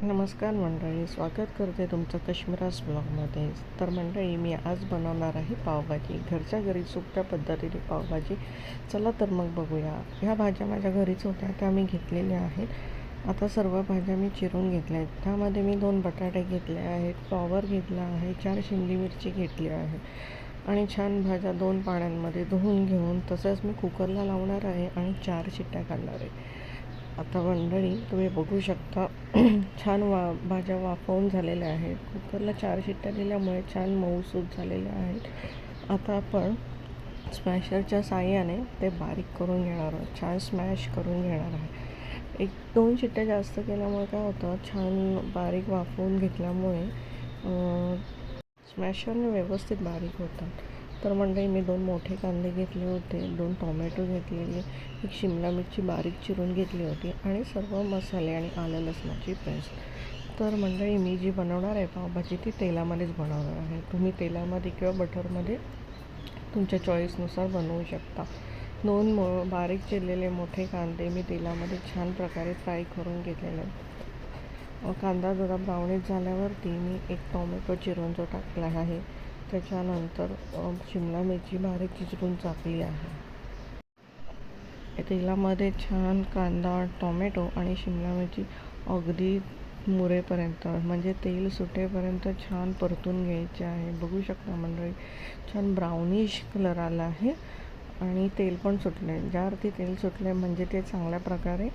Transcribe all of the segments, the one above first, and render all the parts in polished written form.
नमस्कार मंडळी, स्वागत करते तुमचं कश्मीरास ब्लॉगमध्ये. तर मंडळी, मी आज बनवणार आहे पावभाजी. घरच्या घरी सोप्या पद्धतीने पावभाजी. चला तर मग बघूया. ह्या भाज्या माझ्या घरीच होत्या, त्या मी घेतलेल्या आहेत. आता सर्व भाज्या मी चिरून घेतल्या आहेत. त्यामध्ये मी 2 बटाटे घेतले आहेत, फ्लॉवर घेतला आहे, 4 शिमली मिरची घेतली आहे आणि छान भाज्या 2 पाण्यामध्ये धुवून घेऊन तसंच मी कुकरला लावणार आहे आणि 4 शिट्ट्या काढणार आहे. आता मंडळी, तुम्ही बघू शकता छान भाज्या वाफवून झालेल्या आहेत. कुकरला 4 शिट्ट्या दिल्यामुळे छान मऊसूत झालेल्या आहेत. आता आपण स्मॅशरच्या साहाय्याने ते बारीक करून घेणार आहोत. छान स्मॅश करून घेणार आहे. 1-2 शिट्ट्या जास्त केल्यामुळे काय होतं, छान बारीक वाफवून घेतल्यामुळे स्मॅशरने व्यवस्थित बारीक होतात. तर मंडळी, मी 2 मोठे कांदे घेतले होते, 2 टोमॅटो घेतलेले, 1 शिमला मिरची बारीक चिरून घेतली होती आणि सर्व मसाले आणि आलं लसणाची पेस्ट. तर मंडळी, मी जी बनवणार आहे पावभाजी ती तेलामध्येच बनवणार आहे. तुम्ही तेलामध्ये किंवा बटरमध्ये तुमच्या चॉईसनुसार बनवू शकता. 2 बारीक चिरलेले मोठे कांदे मी तेलामध्ये छान प्रकारे फ्राय करून घेतलेले आहेत. कांदा जरा ब्राउनिश झाल्यावरती मी 1 टोमॅटो चिरून जो टाकला आहे, त्याच्यानंतर शिमला मिरची बारीक चिरून टाकली आहे. तेलामध्ये छान कांदा, टोमॅटो आणि शिमला मिरची अगदी मुरेपर्यंत, म्हणजे तेल सुटेपर्यंत छान परतून घ्यायचे आहे. बघू शकता मंडळी, छान ब्राउनिश कलर आला आहे आणि तेल पण सुटले. ज्यावरती तेल सुटले म्हणजे ते चांगल्या प्रकारे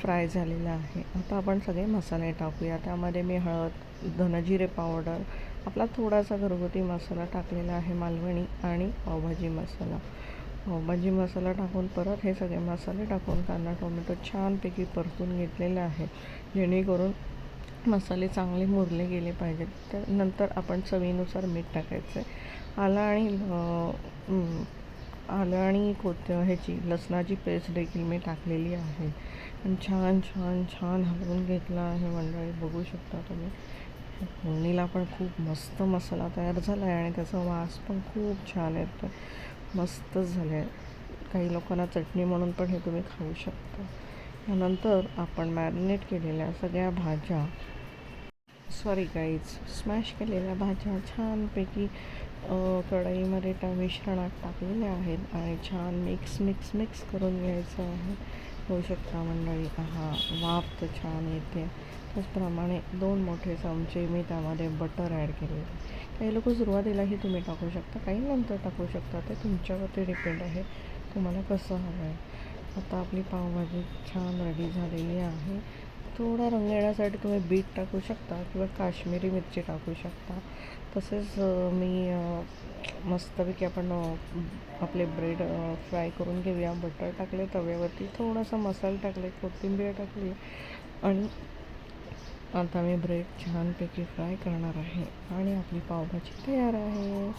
फ्राय झालेलं आहे. आता आपण सगळे मसाले टाकूया. त्यामध्ये मी हळद, धनजिरे पावडर, आपला थोडासा घरगुती मसाला टाकलेला आहे, मालवणी, आणि पावभाजी मसाला. पावभाजी मसाला टाकून परत हे सगळे मसाले टाकून कांदा टोमॅटो छानपैकी परतून घेतलेला आहे, जेणेकरून मसाले चांगले मुरले गेले पाहिजेत. त्यानंतर आपण चवीनुसार मीठ टाकायचं आहे. आलं आणि ह्याची लसणाची पेस्ट देखील मी टाकलेली आहे आणि छान छान छान हलवून घेतला आहे. मंडळी, बघू शकता तुम्ही, फोडणीला पण खूप मस्त मसाला तयार झाला आहे आणि त्याचा वास पण खूप छान येतो, मस्तच झाले आहे. काही लोकांना चटणी म्हणून पण हे तुम्ही खाऊ शकता. त्यानंतर आपण मॅरिनेट केलेल्या सगळ्या भाज्या, स्मॅश केलेल्या भाज्या छानपैकी कढईमध्ये त्या मिश्रणात टाकलेल्या आहेत आणि छान मिक्स करून घ्यायचं आहे. होऊ शकता मंडळी, वाफ तर छान येते. त्याचप्रमाणे 2 मोठे चमचे मी त्यामध्ये बटर ॲड केले. काही लोक सुरुवातीलाही तुम्ही टाकू शकता, काही नंतर टाकू शकता, ते तुमच्यावरती डिपेंड आहे तुम्हाला कसं हवं आहे. आता आपली पावभाजी छान रेडी झालेली आहे. थोडा रंग येण्यासाठी तुम्ही बीट टाकू शकता किंवा काश्मीरी मिरची टाकू शकता. तसेच मी मस्तपैकी आपण आपले ब्रेड फ्राय करून घेऊया. बटर टाकले तव्यावरती, थोडासा मसाला टाकले, कोथिंबीर टाकली आणि आता मी ब्रेड छानपैकी फ्राय करणार आहे आणि आपली पावभाजी तयार आहे.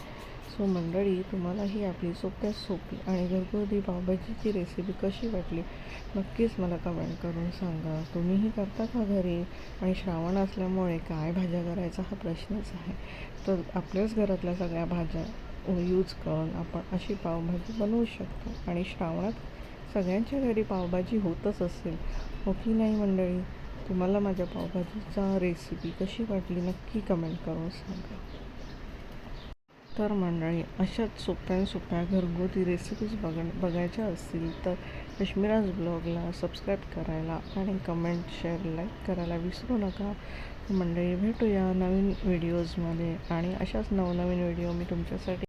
सो मंडळी, तुम्हालाही आपली सोप्यात सोपी आणि घरगुती पावभाजीची रेसिपी कशी वाटली नक्कीच मला कमेंट करून सांगा. तुम्हीही करता का घरी? आणि श्रावण असल्यामुळे काय भाज्या करायचा हा प्रश्नच आहे. तर आपल्याच घरातल्या सगळ्या भाज्या यूज करून आपण अशी पावभाजी बनवू शकतो आणि श्रावणात सगळ्यांच्या घरी पावभाजी होतच असेल, हो की नाही मंडळी? तुम्हाला माझ्या पावभाजीचा रेसिपी कशी वाटली नक्की कमेंट करून सांगा. तर मंडळी, अशाच सोप्या घरगुती रेसिपीज बघायच्या असतील तर कश्मीराज ब्लॉगला सबस्क्राईब करायला आणि कमेंट, शेअर, लाईक करायला विसरू नका. मंडळी, भेटूया नवीन व्हिडिओजमध्ये आणि अशाच नवनवीन व्हिडिओ मी तुमच्यासाठी